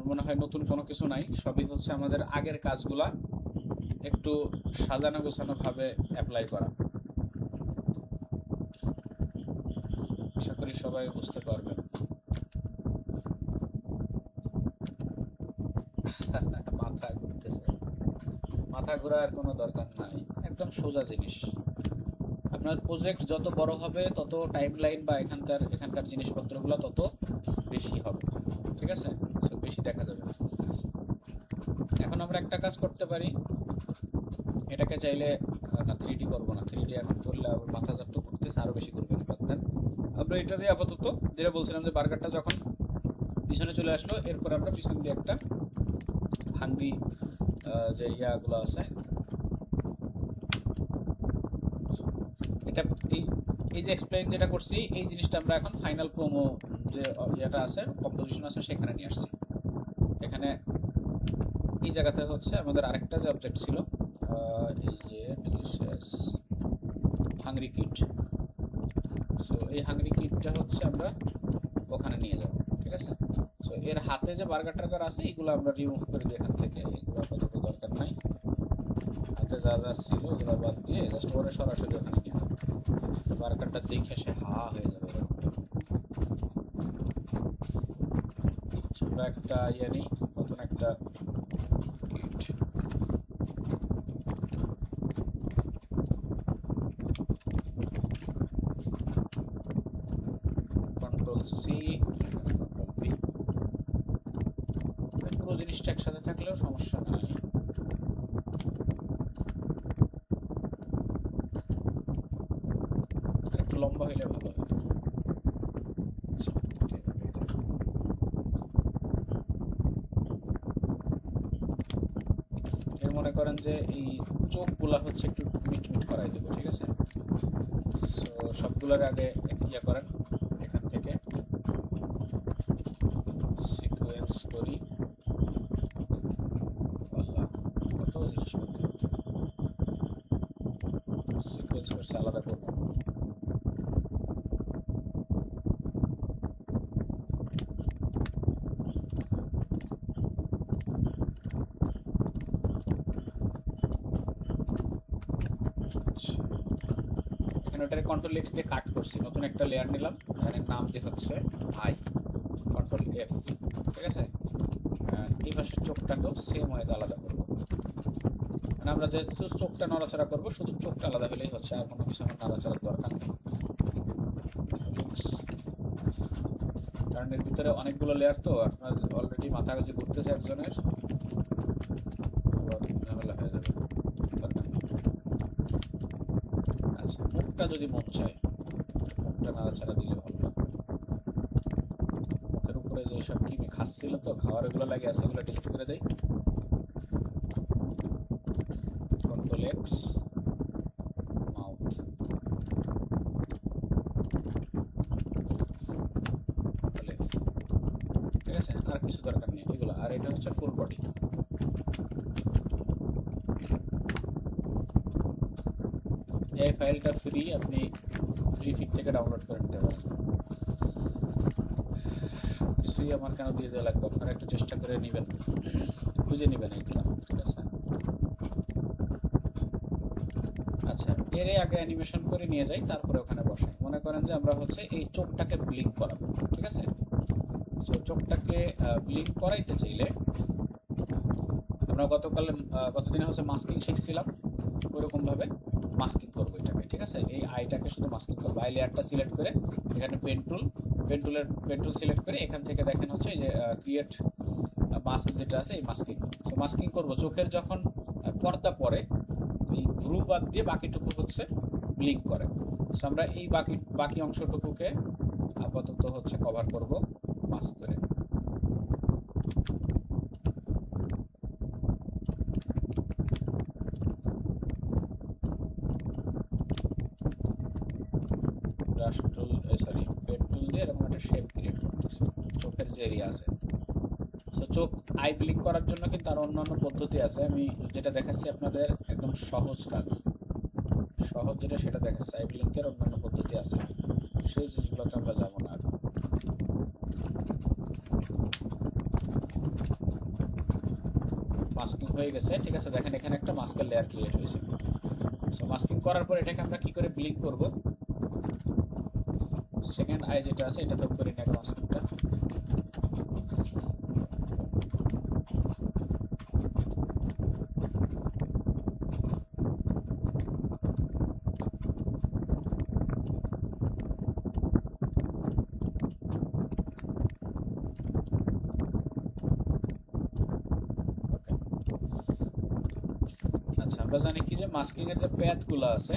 মনে হয় নতুন কোনো কিছু নাই, সবই হচ্ছে আমাদের আগের কাজগুলা একটু সাজানো গোছানো ভাবে অ্যাপ্লাই করা। আশা করি সবাই বুঝতে পারবেন। মাথা ঘুরতেছে, মাথা ঘোরার কোনো দরকার নাই, একদম সোজা জিনিস। আপনার প্রজেক্ট যত বড় হবে তত টাইমলাইন বা এখানকার জিনিসপত্রগুলো তত বেশি হবে, ঠিক আছে? বেশি দেখা যাবে। এখন আমরা একটা কাজ করতে পারি, এটাকে চাইলে না 3D করবো না, 3D এখন করলে আবার মাথা যত ঘুরতেছে আরো বেশি ঘুরবে না, বাদ দেন। আমরা এটাতে আপাতত যেটা বলছিলাম যে বার্গারটা যখন পিছনে চলে আসলো, এরপর আমরা পিছন দিয়ে একটা হাঙ্গি যে ইয়াগুলো আছে, এটা এই যে এক্সপ্লেইন যেটা করছি, এই জিনিসটা আমরা এখন ফাইনাল প্রোমো যে ইয়াটা আছে, কম্পোজিশন আছে, সেখানে নিয়ে আসছি। এখানে এই জায়গাতে হচ্ছে আমাদের আরেকটা যে অবজেক্ট ছিল, এই যে ডিলিশিয়াস হাংরি কিট। সো এই হাংরি কিটটা হচ্ছে আমরা ওখানে নিয়ে যাব, ঠিক আছে। সো এর হাতে যে বার্গার টার্গার আছে এগুলো আমরা রিমুভ করে দিই এখান থেকে, এগুলো আপাতত দরকার নাই। হাতে যা যা ছিল ওগুলো বাদ দিয়ে জাস্ট ওরে সরাসরি ওখানে নিয়ে যাবো। বার্গারটা দেখে সে হা হয়ে যাবে। আমরা একটা ইয়ে নিই, নতুন একটা kit. Control C, control V. পুরো জিনিসটা একসাথে থাকলেও সমস্যা নাই। আরেকটু লম্বা হইলে ভালো হয়। এর মনে করেন যে এই চোখগুলা হচ্ছে একটু মিটমিট করাই দেবো, ঠিক আছে। সো সবগুলোর আগে ইয়ে করেন, এখান থেকে সিকোয়েন্স করি। আল্লাহ, কত জিনিসপত্র সিকোয়েন্স করছে, আলাদা করবো। এখানে ওটারে কন্ট্রোল এক্স দিয়ে কাট করছি, নতুন একটা লেয়ার নিলাম, এখানে নাম দিয়ে হচ্ছে আই, কন্ট্রোল এফ, ঠিক আছে। এই পাশের চোখটাকেও সেম ওয়েতে আলাদা করবো। মানে আমরা যেহেতু চোখটা নড়াচড়া করবো, শুধু চোখটা আলাদা হলেই হচ্ছে, আর কোনো কিছু আমার নাড়াচড়ার দরকার নেই। কারণ এর ভিতরে অনেকগুলো লেয়ার, তো আপনার অলরেডি মাথা কাছে ঘুরতেছে একজনের, ঝামেলা হয়ে যাবে। আচ্ছা, মুখটা যদি মন চায় মুখটা নাড়াচাড়া দিলে ভালো। মুখের উপরে যে সব কি খাচ্ছিল তো খাওয়ার এগুলো লাগে আছে, এগুলো ডিলিট করে দেয়। কন্ট্রোল এক্স, মাউথ, ঠিক আছে। আর কিছু দরকার নেই এগুলো। আর এটা হচ্ছে ফুল বডি। এই ফাইলটা ফ্রি, আপনি ফ্রি পিক থেকে ডাউনলোড করে নিতে পারেন। কিছুই আমার কেন দিয়ে দেওয়া লাগবে, আপনারা একটু চেষ্টা করে নেবেন, খুঁজে নেবেন এগুলো, ঠিক আছে। আচ্ছা, এর আগে অ্যানিমেশন করে নিয়ে যাই, তারপরে ওখানে বসে। মনে করেন যে আমরা হচ্ছে এই চোখটাকে ব্লিঙ্ক করাবো, ঠিক আছে। সো চোখটাকে ব্লিঙ্ক করাইতে চাইলে আমরা গতদিনে হচ্ছে মাস্কিং শিখছিলাম, ওইরকম ভাবে মাস্কিং করবো এটাকে, ঠিক আছে। এই আইটাকে শুধু মাস্কিং করবো। আই লেয়ারটা সিলেক্ট করে এখানে পেন টুল সিলেক্ট করে এখান থেকে দেখেন হচ্ছে এই যে ক্রিয়েট মাস্ক যেটা আছে, এই মাস্কিং। সো মাস্কিং করবো চোখের যখন পর্দা পড়ে, এই ভ্রু বাদ দিয়ে বাকিটুকু হচ্ছে ব্লিঙ্ক করে। সো আমরা এই বাকি অংশটুকুকে আপাতত হচ্ছে কভার করব মাস্ক করে। Brush tool, sorry pen tool দিয়ে এরকম একটা শেপ ক্রিয়েট করতেছি চোখের যে এরিয়া আছে। সো চোখ আই ব্লিঙ্ক করার জন্য কিন্তু আর অন্যান্য পদ্ধতি আছে, আমি যেটা দেখাচ্ছি আপনাদের একদম সহজ কাজ, সহজ যেটা সেটা দেখাচ্ছি। আই ব্লিঙ্কের অন্যান্য পদ্ধতি আছে, সেই জিনিসগুলোতে আমরা যাবো না। মাস্কিং হয়ে গেছে, ঠিক আছে। দেখেন এখানে একটা মাস্কের লেয়ার ক্রিয়েট হয়েছে। সো মাস্কিং করার পর এটাকে আমরা কি করে ব্লিঙ্ক করব, সেকেন্ড আই যেটা আছে এটা তো করে নিয়ে মাস্কিংটা। আচ্ছা, আমরা জানি কি যে মাস্কিং এর যে প্যাথগুলো আছে,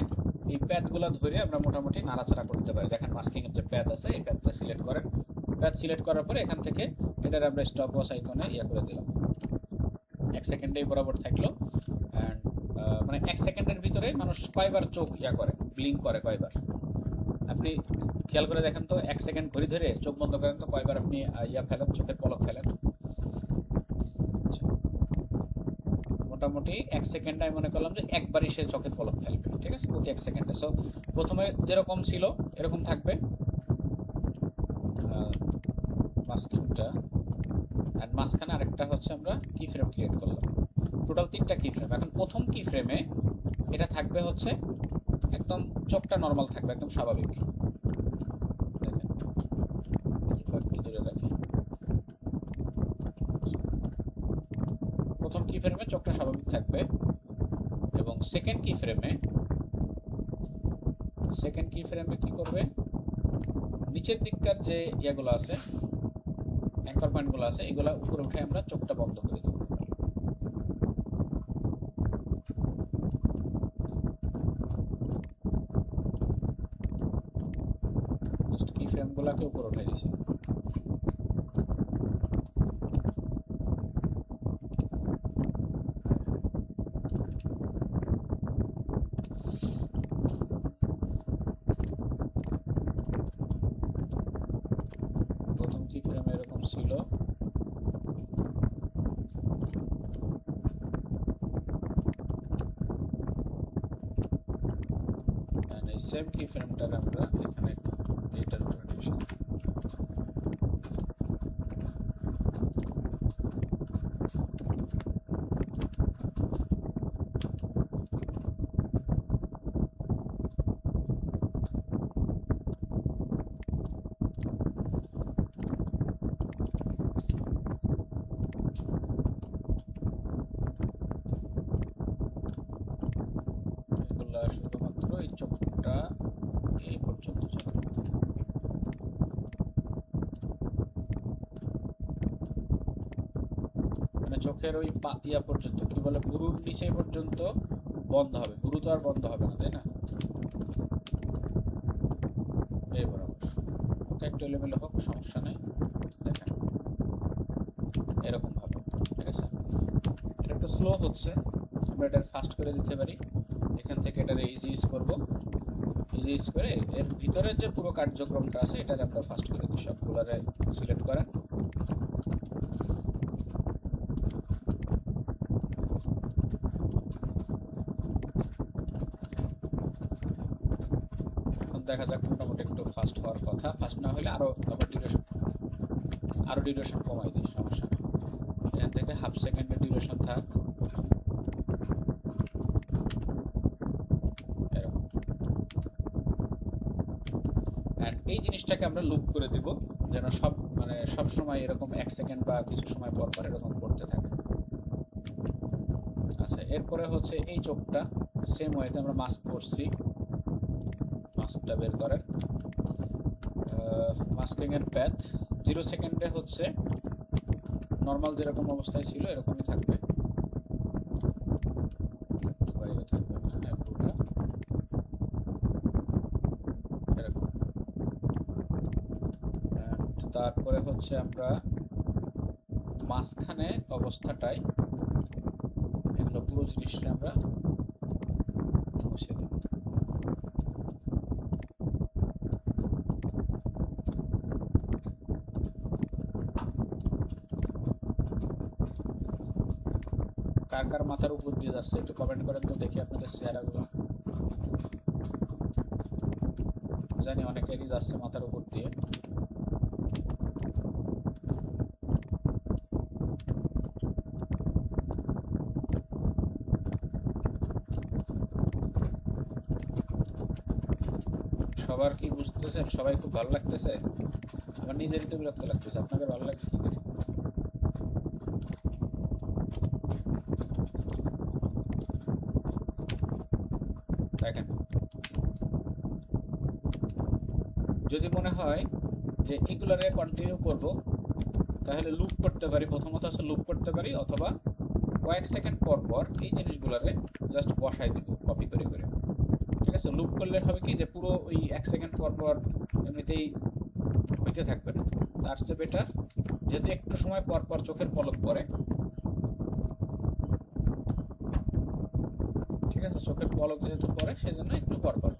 এই প্যাথগুলো ধরে আমরা মোটামুটি নাড়াচাড়া করতে পারি। দেখেন মাস্কিং এর যে প্যাথ আছে, এই প্যাথটা সিলেক্ট করেন। প্যাথ সিলেক্ট করার পরে এখান থেকে এটার আমরা স্টপ ওয়াচ আইকনে ইয়া করে দিলাম, 1 সেকেন্ডেই বরাবর থাকলো। অ্যান্ড মানে 1 সেকেন্ডের ভিতরে মানুষ কয়বার চোখ ইয়া করে, ব্লিঙ্ক করে কয়বার, আপনি খেয়াল করে দেখেন তো। 1 সেকেন্ড ঘড়ি ধরে চোখ বন্ধ করেন তো কয়বার আপনি ইয়া ফেলেন, চোখের পলক ফেলেন। মোটামুটি 1 সেকেন্ডে আমি মনে করলাম যে একবারই সে চোখের পলক ফেলবে, ঠিক আছে, প্রতি 1 সেকেন্ডে। সো প্রথমে যেরকম ছিল এরকম থাকবে মাস্কিংটা, আর মাঝখানে আরেকটা হচ্ছে আমরা কি ফ্রেম ক্রিয়েট করলাম, টোটাল 3টা কি ফ্রেম। এখন প্রথম কি ফ্রেমে এটা থাকবে হচ্ছে একদম চোখটা নর্মাল থাকবে, একদম স্বাভাবিক। দেখেন একটু দূরে রাখি, প্রথম কি ফ্রেমে চোখটা স্বাভাবিক থাকবে, এবং সেকেন্ড কি ফ্রেমে কি করবে, নিচের দিককার যে ইয়াগুলো আছে, অ্যাঙ্কর পয়েন্টগুলো আছে, এগুলা উপরে উঠে আমরা চোখটা বন্ধ করে দেব। জাস্ট কি ফ্রেমগুলোকে উপরে উঠে দিছি। প্রথম কি ফ্রেম এরকম ছিল, সেম কি ফ্রেমটার আমরা এখানে এটার উপরে নিয়ে এসে এগুলা শুধুমাত্র এই চোখটা এই পর্যন্ত যাবে। মানে চোখের ওই ইয়া পর্যন্ত, কি বলে, ভুরুর নিচে পর্যন্ত বন্ধ হবে, ভুরু তো আর বন্ধ হবে না, তাই না? এই বরাবর ওকে একটু এলোমেলো হোক, সমস্যা নেই। দেখেন এরকম ভাবে, ঠিক আছে। এটা একটু স্লো হচ্ছে, আমরা এটা ফাস্ট করে দিতে পারি। এখান থেকে এটা ইজি করবো, ইজি করে এর ভিতরের যে পুরো কার্যক্রমটা আছে এটা আমরা ফাস্ট করে দিই। সবগুলোরে সিলেক্ট করেন, দেখা যাক মোটামুটি একটু ফাস্ট হওয়ার কথা। ফাস্ট না হলে আরো আবার ডিউরেশন কমাই দিই, সমস্যা নেই। এখান থেকে হাফ সেকেন্ডের ডিউরেশন থাক, এরকম। এন্ড এই জিনিসটাকে আমরা লুপ করে দিব, যেন সব সময় এরকম 1 সেকেন্ড বা কিছু সময় পর পর এরকম করতে থাকে। আচ্ছা, এরপরে হচ্ছে এই চোখটা সেম ওয়েতে আমরা মাস্ক করছি, মাস্কটা বের করেন। মাস্কিং এর প্যাথ 0 সেকেন্ডে হচ্ছে নর্মাল যেরকম অবস্থায় ছিল এরকমই থাকবে, একটু বাইরে থাকবে না পুরোটা এরকম। তারপরে হচ্ছে আমরা মাঝখানে অবস্থাটায় এগুলো পুরো জিনিসটা আমরা মুছে দিই। কার কার মাথার উপর দিয়ে যাচ্ছে একটু কমেন্ট করেন তো দেখি আপনাদের চেহারাগুলো। জানি অনেকেরই যাচ্ছে মাথার উপর দিয়ে। সবার কি বুঝতেছেন? সবাই খুব ভালো লাগতেছে? আমার নিজেরই তো বিরক্ত লাগতেছে, আপনাদের ভালো লাগছে কি? দেখেন, যদি মনে হয় যে এগুলারে কন্টিনিউ করব তাহলে লুপ করতে পারি। প্রথমত আছে লুপ করতে পারি, অথবা কয়েক সেকেন্ড পর পর এই জিনিসগুলারে জাস্ট বসাই দিব কপি করে করে, ঠিক আছে। লুপ করলে হবে কি যে পুরো ওই 1 সেকেন্ড পর পর এমনিতেই হইতে থাকবে না, তার চেয়ে বেটার যেহেতু একটু সময় পর পর চোখের পলক পড়ে, ঠিক আছে, চোখের পলক যেহেতু পড়ে সেজন্য একটু পর পর।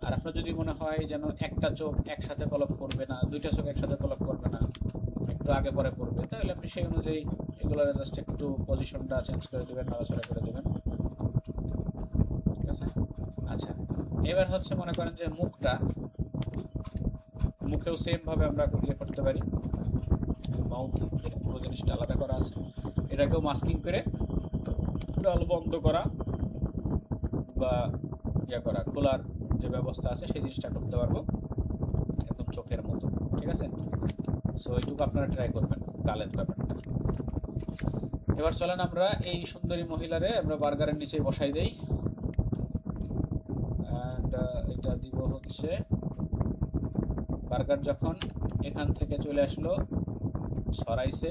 আর আপনার যদি মনে হয় যেন একটা চোখ একসাথে পলক করবে না, দুইটা চোখ একসাথে পলক করবে না, একটু আগে পরে পড়বে, তাহলে আপনি সেই অনুযায়ী এগুলো জাস্ট একটু পজিশনটা চেঞ্জ করে দেবেন, নড়াচড়া করে দেবেন, ঠিক আছে। আচ্ছা, এবার হচ্ছে মনে করেন যে মুখেও সেম ভাবে আমরা ইয়ে করতে পারি, মাউথ যেটা পুরো জিনিসটা আলাদা করা আছে এটাকেও মাস্কিং করে গাল বন্ধ করা বা ইয়া করা, খোলার যে ব্যবস্থা আছে সেই জিনিসটা করতে পারবো একদম চোখের মতো, ঠিক আছে। সো এইটুকু আপনারা ট্রাই করবেন গালের ব্যাপারটা। এবার চলেন আমরা এই সুন্দরী মহিলারে আমরা বার্গারের নিচে বসাই দেই। অ্যান্ড এটা দিব হচ্ছে বার্গার যখন এখান থেকে চলে আসলো সরাইছে,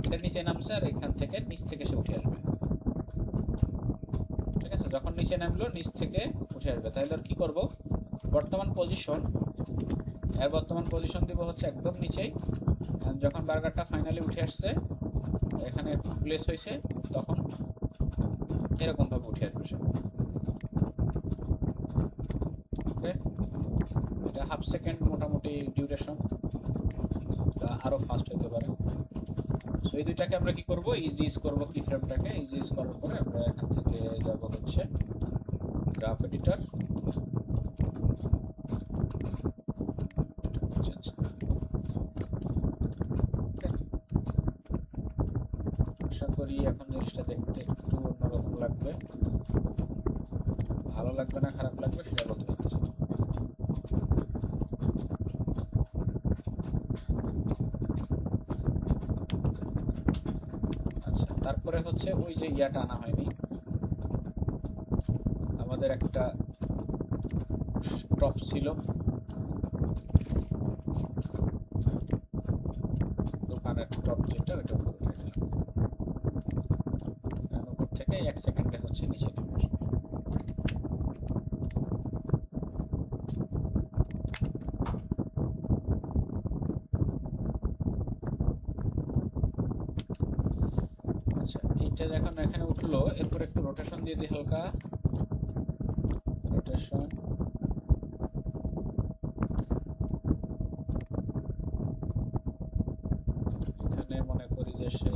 এটা নিচে নামছে আর এখান থেকে নিচ থেকে সে উঠে আসবে, ঠিক আছে। যখন নিচে নামলো নিচ থেকে উঠে আসবে, তাহলে আর কি করব, বর্তমান পজিশন দিব হচ্ছে একদম নিচেই। যখন বার্গারটা ফাইনালি উঠে আসছে এখানে প্লেস হয়েছে তখন এরকম ভাবে উঠে আসবে সে, ওকে। এটা হাফ সেকেন্ড মোটামুটি ডিউরেশন, আরো ফাস্ট হতে পারে। সো এই দুইটাকে আমরা কি করব, ইজ করব, কি ফ্রেমটাকে ইজ করার পরে আমরা এখান থেকে যাব হচ্ছে গ্রাফ এডিটর, আশা করি এখন জিনিসটা দেখতে একটু অন্যরকম লাগবে, ভালো লাগবে না খারাপ লাগবে সেটা বলতে পারতেছি না। আচ্ছা, তারপরে হচ্ছে ওই যে ইয়াটা আনা হয়নি, আমাদের একটা টপ ছিল দোকানের টপ, যেটা ওইটা উপরে উঠে দিলাম, উপর থেকে 1 সেকেন্ডে হচ্ছে নিচে নেমে আসবে। আচ্ছা, এইটা যখন এখানে উঠলো এরপর একটু রোটেশন দিয়ে দিই, হালকা রোটেশন, এখানে মনে করি যে সে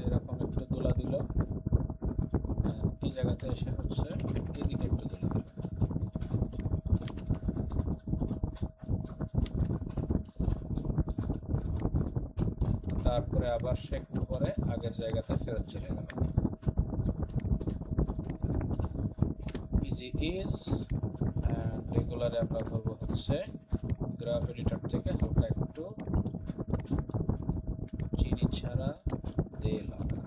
এরকম একটু দোলা দিল, এই জায়গাতে এসে হচ্ছে এদিকে একটু দোলা দিল, তারপরে আবার সে একটু পরে আগের জায়গাতে ফেরত চলে গেল। ইজি ইজ রেগুলারে আমরা ধরবো হচ্ছে গ্রাফ এডিটর থেকে হালকা একটু চিনি ছাড়া দে লাগা,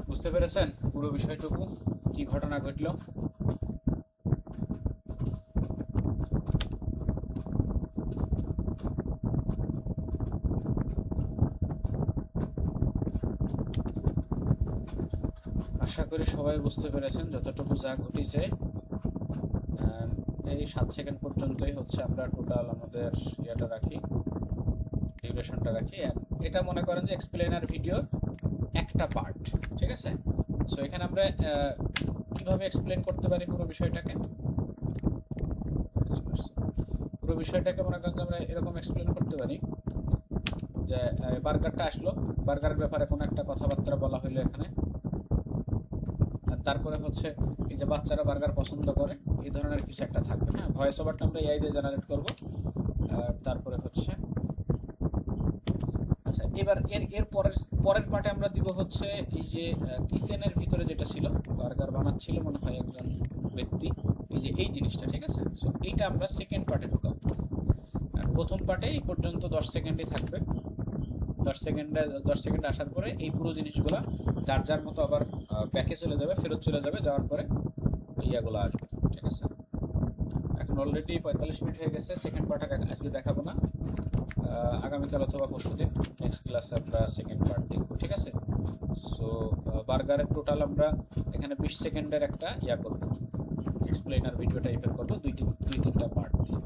বুঝতে পেরেছেন পুরো বিষয়টুকু কি ঘটনা ঘটলো? আশা করি সবাই বুঝতে পেরেছেন যতটুকু যা ঘটেছে। এই 7 সেকেন্ড পর্যন্তই হচ্ছে আমরা টোটাল আমাদের ইয়েটা রাখি, ডিউরেশনটা রাখি। এটা মনে করেন যে এক্সপ্লেনার ভিডিওর একটা পার্ট, ঠিক আছে। সো এখানে আমরা কিভাবে এক্সপ্লেন করতে পারি পুরো বিষয়টাকে, মনে করেন আমরা এরকম এক্সপ্লেন করতে পারি যে বার্গারটা আসলো, বার্গারের ব্যাপারে কোনো একটা কথাবার্তা বলা হইলো এখানে, তারপরে হচ্ছে এই যে বাচ্চারা বার্গার পছন্দ করে এই ধরনের কিছু একটা থাকবে, হ্যাঁ। ভয়েস ওভারটা আমরা এআই দিয়ে জেনারেট করব, আর তারপরে হচ্ছে আচ্ছা, এবার এর পরের পরের পার্টে আমরা দিব হচ্ছে এই যে কিচেনের ভিতরে যেটা ছিল, বার্গার বানাচ্ছিল মনে হয় একজন ব্যক্তি, এই যে এই জিনিসটা, ঠিক আছে। সো এইটা আমরা সেকেন্ড পার্টে ঢোকাবো। আর প্রথম পার্টে এই পর্যন্ত 10 সেকেন্ডই থাকবে। 10 সেকেন্ড আসার পরে এই পুরো জিনিসগুলা যার যার মতো আবার ব্যাকে চলে যাবে, ফেরত চলে যাবে, যাওয়ার পরে ইয়াগুলো আসবে, ঠিক আছে। এখন অলরেডি 45 মিনিট হয়ে গেছে। সেকেন্ড পার্ট আজকে দেখাবো না, আগামীকাল অথবা পরশুদিন নেক্সট ক্লাসে আমরা সেকেন্ড পার্ট দেখবো, ঠিক আছে। সো বার্গারের টোটাল আমরা এখানে 20 সেকেন্ডের একটা ইয়া করবো, এক্সপ্লেনার ভিডিও টাইপের করবো, দুই তিনটা পার্ট দিয়ে।